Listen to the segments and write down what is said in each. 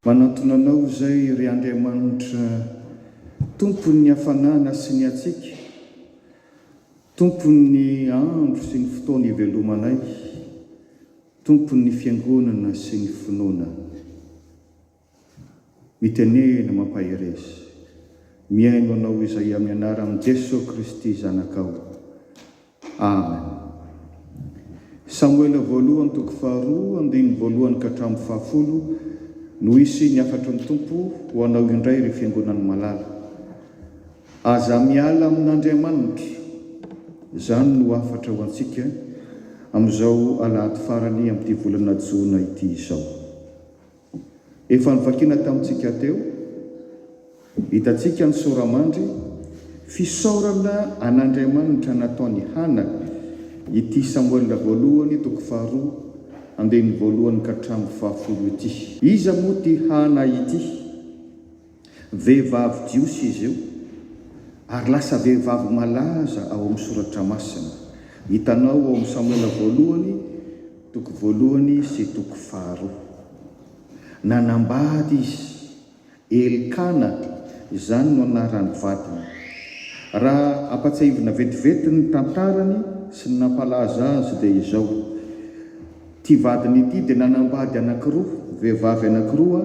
Manantonanao izay ry Andriamanitra, tompon'ny hafanana sy ny atsika, tompon'ny andro sy ny fotoana ivelomanay, tompon'ny fiangonana sy ny finoana. Mitenena mampahereza, miaino anao izay amin'ny anaran'i Jesosy Kristy zanakao. Amen. Samuela voalohany toko 2 andiny voalohany ka hatramin'ny 10 no isy ny afatry ny tompo ho anao indray ry fiangonany malala. Aza miala amin'Andriamanitra, izany no afatra ho antsika amin'izao alahady farany amin'ity volana Jona ity izao. Efa nivakiana tamintsika teo, hitantsika ny soramandry fisaorana an'Andriamanitra nataony Hana ity Samuela voalohany toko 2 andiny voalohany ka hatramin'ny 10 ity. Iza moa ty Hana ity? Vehivavy jiosy izy io, ary lasa vehivavy malaza ao amin'ny soratra masina. Hitanao ao amin'ny Samuela voalohany toko 1 sy toko 2. Nanambady izy, Elkana izany no anaran'ny vadiny. Raha ampatsahivina vetivety ny tantarany sy ny nampalaza azy dia izao: ty vadiny ity dia nanambady anankiroa, vehivavy anankiroa,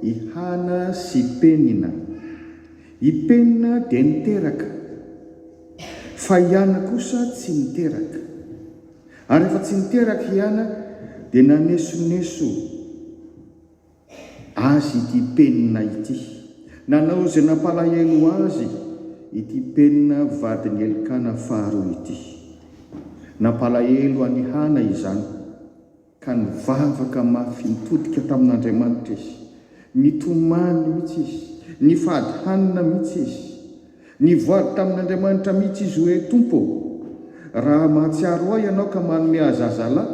i Hana sy Penina. I Penina dia niteraka, fa i Hana kosa tsy niteraka. Ary rehefa tsy niteraka i Hana dia nanesoneso azy ity Penina ity. Nanao izay nampalahelo azy ity Penina vadiny Elkana faharoa ity. Nampalahelo any Hana izany, ka nivavaka mafy nitodika tamin'Andriamanitra izy, nitomany mihitsy izy, nifady hanina mihitsy izy, nivoady tamin'Andriamanitra mihitsy izy hoe: Tompo, raha mahatsiaro ahy ianao ka manome zazalahy,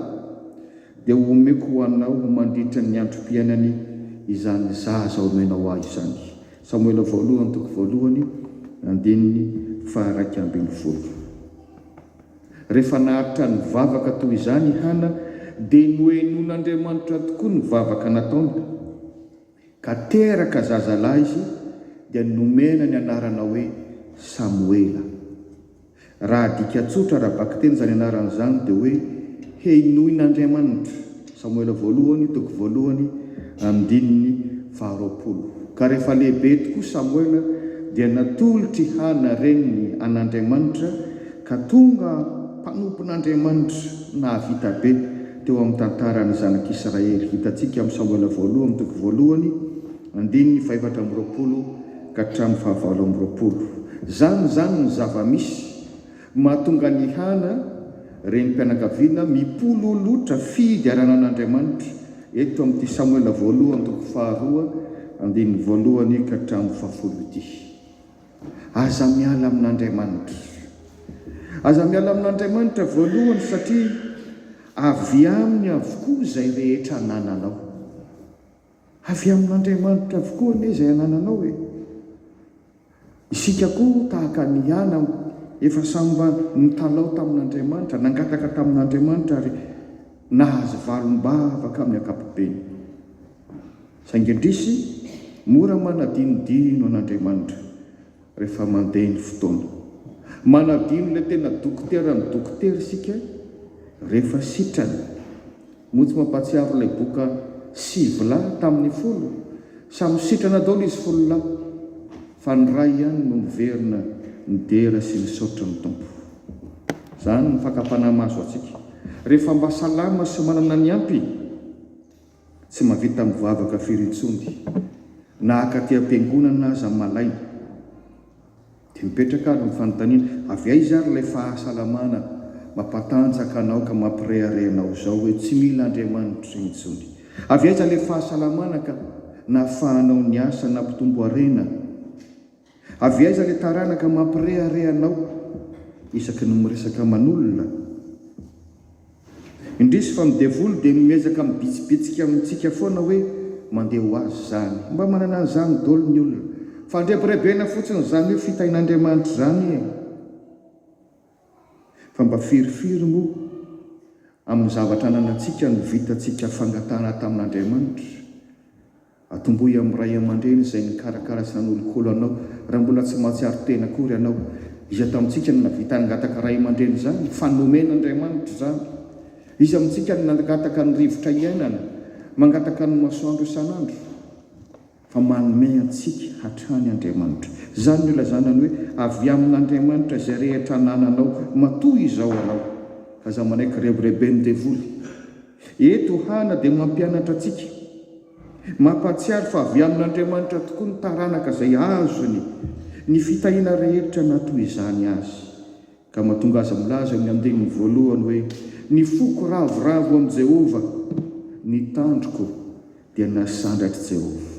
dia omeko ho anao mandritra ny androm-piainany izany zaza omenao ahy izany. Samuela voalohany toko 1 andininy 2. Rehefa naharitra ny vavaka toy izany Hana, dia noenon'Andriamanitra tokoa ny vavaka nataony, ka teraka zazalahy izy, dia nomena ny anarana hoe Samuela. Raha dika tsotra raha baka teny izany anaran'izany dia hoe henoin'Andriamanitra. Samuela voalohany toko 1 andininy 20. Ka rehefa lehibe tokoa Samuela dia natolotry Hana reniny an'Andriamanitra, ka tonga mpanompon'Andriamanitra nahavita be teo amin'ny tantaran'ny zanak'Israely. Hitantsika amin'ny Samuela voalohany toko 1 andininy 4 ka hatramin'ny 20. Zany ny zava-misy mahatonga ny Hana renim-pianakaviana mipololotra fidiarana an'Andriamanitra eto amin'ity Samuela voalohany toko 2 andininy 1 ka hatramin'ny 10 ity. Aza miala amin'Andriamanitra, aza miala amin'Andriamanitra voalohany satria avy aminy avokoa izay rehetra anananao. Avy amin'Andriamanitra avokoa anie izay anananao e. Isika koa tahaka ny Hana, efa samba nitalao tamin'Andriamanitra, nangataka tamin'Andriamanitra ary nahazo valom-bavaka amin'ny ankapobeny. Saingy-ndrisy mora manadinodino an'Andriamanitra rehefa mandeha ny fotoana. Manadino ilay tena dokotera ny dokotera isika rehefa sitrany. Moa tsy mampatsiaro ilay boka 7 lahy tamin'ny 10, samy sitrana daholo izy 10 lahy, fa ny ray ihany no miverina ny dera sy ny saotra ny tompo. Izany ny fakapana maso atsika. Rehefa mba salama sy manana ny ampy, tsy mavita mivavaka firy-tsony, na akaty am-piangonana aza malaina, dia mipetraka ary mifanontaniana: avy aiza ary ilay fahasalamana mampatanjaka anao ka mampireharehanao izao hoe tsy mila Andriamanitra intsony? Avy aiza ilay fahasalamana ka nahafahanao ny asa nampitombo harena? Avy aiza ilay taranaka mampireharehanao isaky ny miresaka manolona? Indrisy fa midevolo dia miezaka mibitsibitsika amintsika foana hoe mandeha ho azy zany. Mba manana an'izany daholo ny olona, fa andrebirebena fotsiny izany hoe fitahin'Andriamanitra izany e. Fa mba firifiry moa amin'ny zavatra ananantsika no vitantsika fangatana tamin'Andriamanitra, atomboy amin'ny ray aman-dreny izay nikarakara sy nan'olokolo anao raha mbola tsy mahatsiaro tena akory anao izy tamintsika no navita nangataka ray aman-dreny zany fanomen'Andriamanitra zany izy amintsika no nangataka ny rivotra iainana mangataka ny masoandro isan'andro fa manome antsika hatrany Andriamanitra zany no ilazanany hoe avy amin'Andriamanitra izay rehetra nananao matoy izao anao fa za manaiky rebirebeny devoly eto hana dia mampianatra atsika mampatsiary fa avy amin'Andriamanitra tokoa ny taranaka izay azony ny fitahiana rehetra natoy izany azy ka mahatonga azy milaza amin'ny andininy voalohany hoe ny foko ravoravo amin'i Jehova ny tandroko dia nasandratry Jehova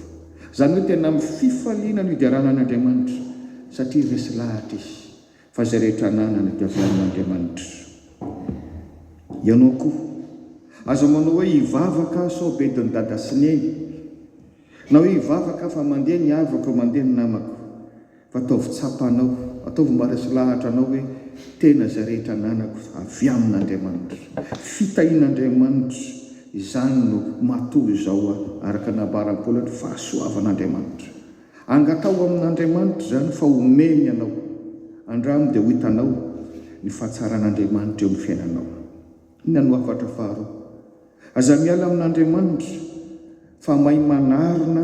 zany hoe tena mififaliana no idiaranan'Andriamanitra satria resy lahatra izy fa izay rehetra nanana dia avy amin'Andriamanitra ianao koa aza manao hoe hivavaka sao bediny dada sy neny na hoe hivavaka fa mandeha ny avako mandeha ny namako fa ataovy tsapanao ataovy mba resy lahatra anao hoe tena izay rehetra nanako avy amin'Andriamanitra fitahian'Andriamanitra izany no matoy izao araka nabaram-polatra fahasoavan'Andriamanitra angatao amin'Andriamanitra zany fa omeny anao andramo dia ho hitanao ny fahatsaran'Andriamanitra eo amin'ny fiainanao inona no afatra faharoa aza miala amin'Andriamanitra fa mahay manarina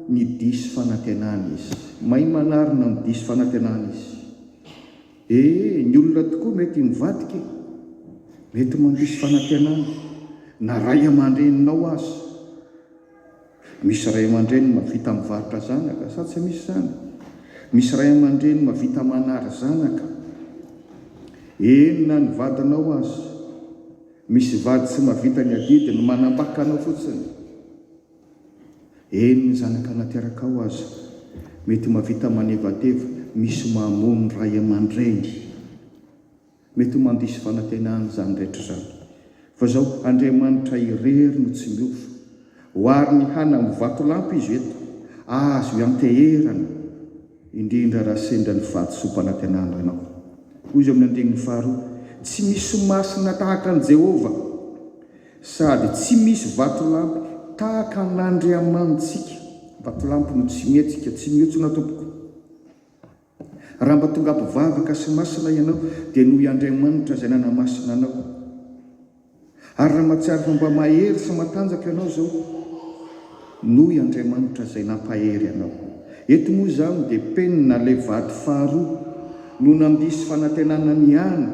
ny disy fanantenana izy mahay manarina ny disy fanantenana izy ny olona tokoa mety mivadika mety mandisy fanantenana na ray aman-dreninao azy misy ray aman-dreny mavita mivarotra zanaka sa tsy misy zany misy ray aman-dreny mavita manary zanaka na ny vadinao azy misy vady tsy mavita ny adidy no manambaka anao fotsiny ny zanaka nateraka ao azy mety mavita manevadeva misy mamono ray aman-dreny mety mandisy fanantenana zany rehetra zany fa zao Andriamanitra irery no tsy miova hoary ny hana amin'ny vatolampy izy eto azo ianteherana indrindra raha sendra ny vady sompanantenana ianao hoy izy amin'ny andininy faharoa tsy misy masina tahaka an' Jehova sady tsy misy vatolampy tahaka n'Andriamanitsika vatolampy no tsy mihetsika tsy mihetsona tompoko raha mba tonga mpivavaka sy masina ianao dia noho Andriamanitra izay nanamasina anao ary raha mahatsiary fa mba mahery sy matanjaka ianao zao noho Andriamanitra izay nampahery anao eto moa zany dia penina le vady faharoa no nandisy fanantenana ny ana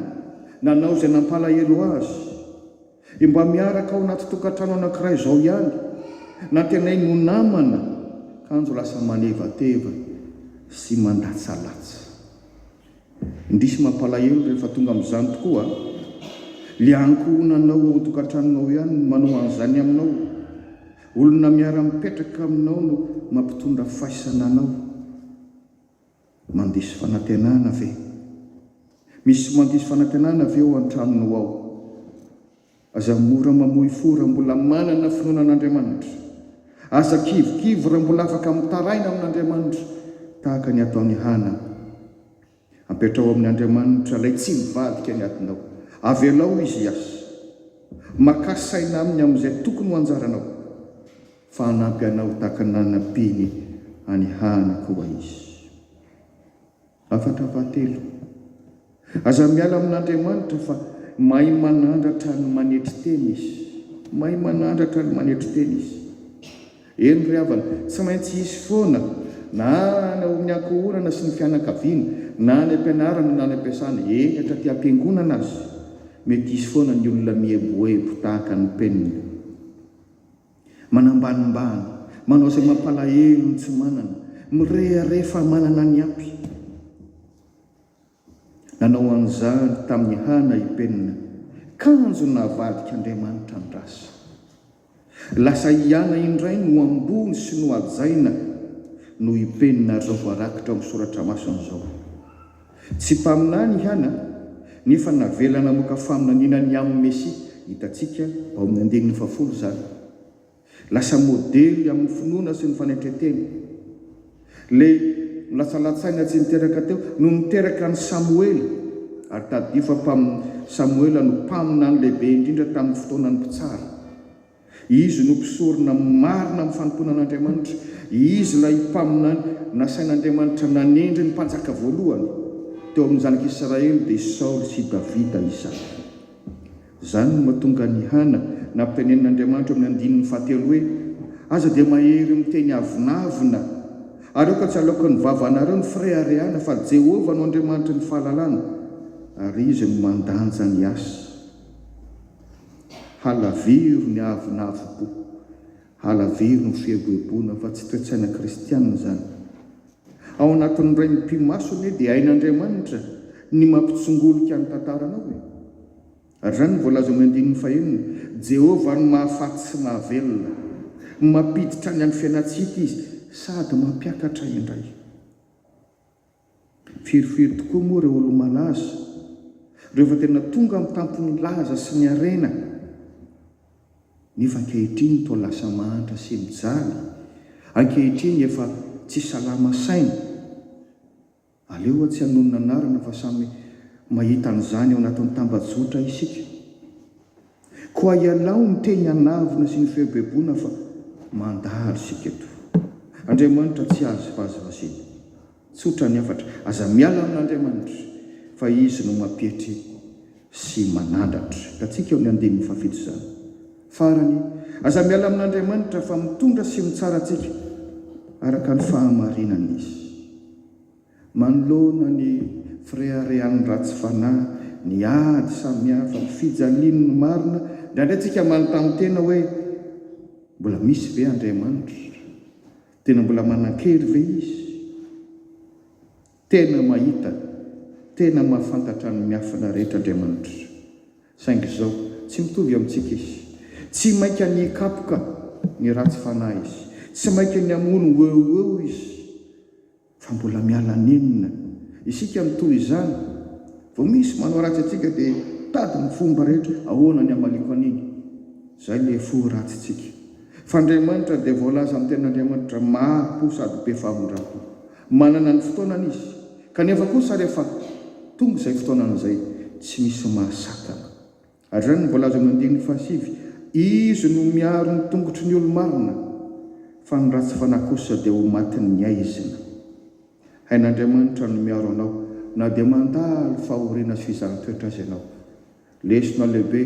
nanao izay nampalahelo azy mba miaraka ao anaty tokantrano anankiray izao ihany na tena no namana kanjo lasa manevateva sy mandatsalatsa indrisy mampalahelo rehefa tonga amin'izany tokoa le ankohonanao ao tokantranonao ihany manao an'izany aminao olona miara-mipetraka aminao no mampitondra faisananao mandisy fanantenana ve misy mandisy fanantenana ve ao an-tranonao ao aza mora mamoy fo raha mbola manana finoanan'Andriamanitra asa kivokivo raha mbola afaka mitaraina amin'Andriamanitra tahaka ny ataony hana ampetrao amin'ny Andriamanitra ilay tsy mivadika ny atinao avelao izy asa makasaina aminy amin'izay tokony ho anjaranao fa hanampy anao tahaka ny nanampiny any hana koa izy afatra fahatelo aza miala amin'Andriamanitra fa mahay manandratra ny manetry teny izy mahay manandratra ny manetry teny izy eny ry havana tsy maintsy isy foana na ny ankohorana sy ny fianakaviana na ny ampianarana na ny ampiasana ehatra ty ampiangonana azy mety isy foana ny olona mieboebo tahaka ny penina manambanimbany manao izay mampalahelo ny tsy manana mirehare fa manana ny ampy nanao an'izany tamin'ny hana ipenina kanjo navadika Andriamanitra ny rasa lasa hiana indray no ambony sy no ajaina no ipenina zao voarakitra amin'ny soratra masina zao tsy mpaminany hana nefa navelana moka faminaniana ny amin'ny Mesia hitatsika ao amin'ny andininy 10 zany lasa modely amin'ny finoana sy ny fanaitretena le latsalatsaina tsy niteraka teo no niteraka ny Samoela ary tadifa Samoela no mpamina ny lehibe indrindra tamin'ny fotoanany mpitsara izy no mpisorona marina amin'ny fanomponan'Andriamanitra, izy ilay mpamina nasain'Andriamanitra nanendry ny mpanjaka voalohany teo amin'ny zanak'Israely dia Saoly sy Davida izany. Izany no mahatonga ny Hana nampitenen'Andriamanitra amin'ny andininy fahatelo hoe aza dia mahery miteny avinavina ary eo ka tsy aleoko ny vavanareo ny firehareana fa Jehovah no Andriamanitra ny fahalalana ary izy no mandanja ny asa. Halaviro ny avinavo-po, halaviro ny fieboebona fa tsy toe-tsaina kristianina izany. Ao anatin'ny ray ny mpimasony dia hain'Andriamanitra ny mampitsongolika ny tantaranao hoe. Ary izany no voalaza amin'ny andininy fahaenina, Jehovah no mahafaty sy mahavelona, mampiditra ny amin'ny fiainatsika izy sady mampiakatra indray. Firofiry tokoa moa ireo olo malaza, rehefa tena tonga amin'ny tampony laza sy ny arena, nefa ankehitriny toa lasa mahantra sy mijaly, ankehitriny efa tsy salama saina. Aleo tsy hanonona anarana fa samy mahita an'izany ao anatin'ny tambajotra isika. Koa ialao ny teny anavina sy ny fiebebona fa mandalo isika eto. Andriamanitra tsy azo vazivazina, tsotra ny afatra, aza miala amin'Andriamanitra fa izy no mampietry sy manandatra. Ka tsika eo ny andininy fafito izany. Farany, aza miala amin'Andriamanitra fa mitondra sy mitsara antsika araka ny fahamarinana izy. Manoloana ny fireharehan'ny ratsy fanahy, ny ady samihafa, ny fijaliany ny marina, indraindray tsika manontany tena hoe mbola misy ve Andriamanitra? Tena mbola manan-kery ve izy? Tena mahita, tena mahafantatra ny miafina rehetra Andriamanitra. Saingy izao tsy mitovy amintsika izy. Tsy maika ny kapoka ny ratsy fanahy izy, tsy maika ny amono eo izy, fa mbola miala nenina. Isika mitoy izany, vao misy manao ratsy atsika dia tady ny fomba rehetra ahoana ny amaliko an'iny. Izay le fo ratsy tsika. Fa Andriamanitra dia voalaza amin'ny ten'Andriamanitra maha-po sady be fahavondrapo. Manana ny fotoanana izy, kanefa kosa rehefa tonga izay fotoanana izay tsy misy mahasakana. Ary izany no voalaza amin'ny andininy fahasivy, izy no miaro ny tongotry ny olo-marina, fa ny ratsy fanahy kosa dia ho matin'ny aizina. Hain'Andriamanitra no miaro anao, na dia mandalo fahoriana sy fizaham-toetra azy ianao. Lesona lehibe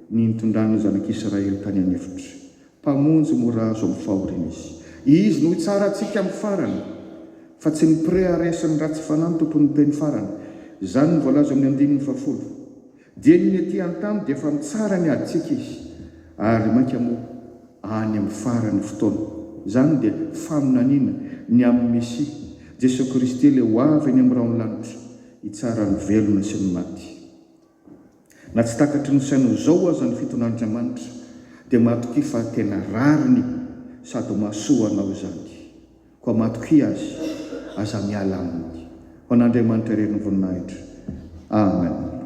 ny nitondrana zanak'Israely tany anefitra. Mpamonjy mora azo amin'ny fahoriana izy. Izy no tsara antsika amin'ny farany, fa tsy nipreharesin'ny ratsy fanahy ny tompon'ny teny farany. Izany no voalaza amin'ny andininy fahafolo. Dia ny ety an-tany dia efa mitsara ny aditsika izy, ary mainka moa any amin'ny farany fotoana. Izany dia faminaniana ny amin'ny Mesia Jesosy Kristy ilay ho avy eny amin'ny raony lanitra, hitsara ny velona sy ny maty. Na tsy takatry ny saina izao aza ny fiton'Andriamanitra, dia matoki fa tena rariny sady mahasoa anao izany. Koa matoki azy, aza miala aminy. Ho an'Andriamanitra irery ny voninahitra. Amen.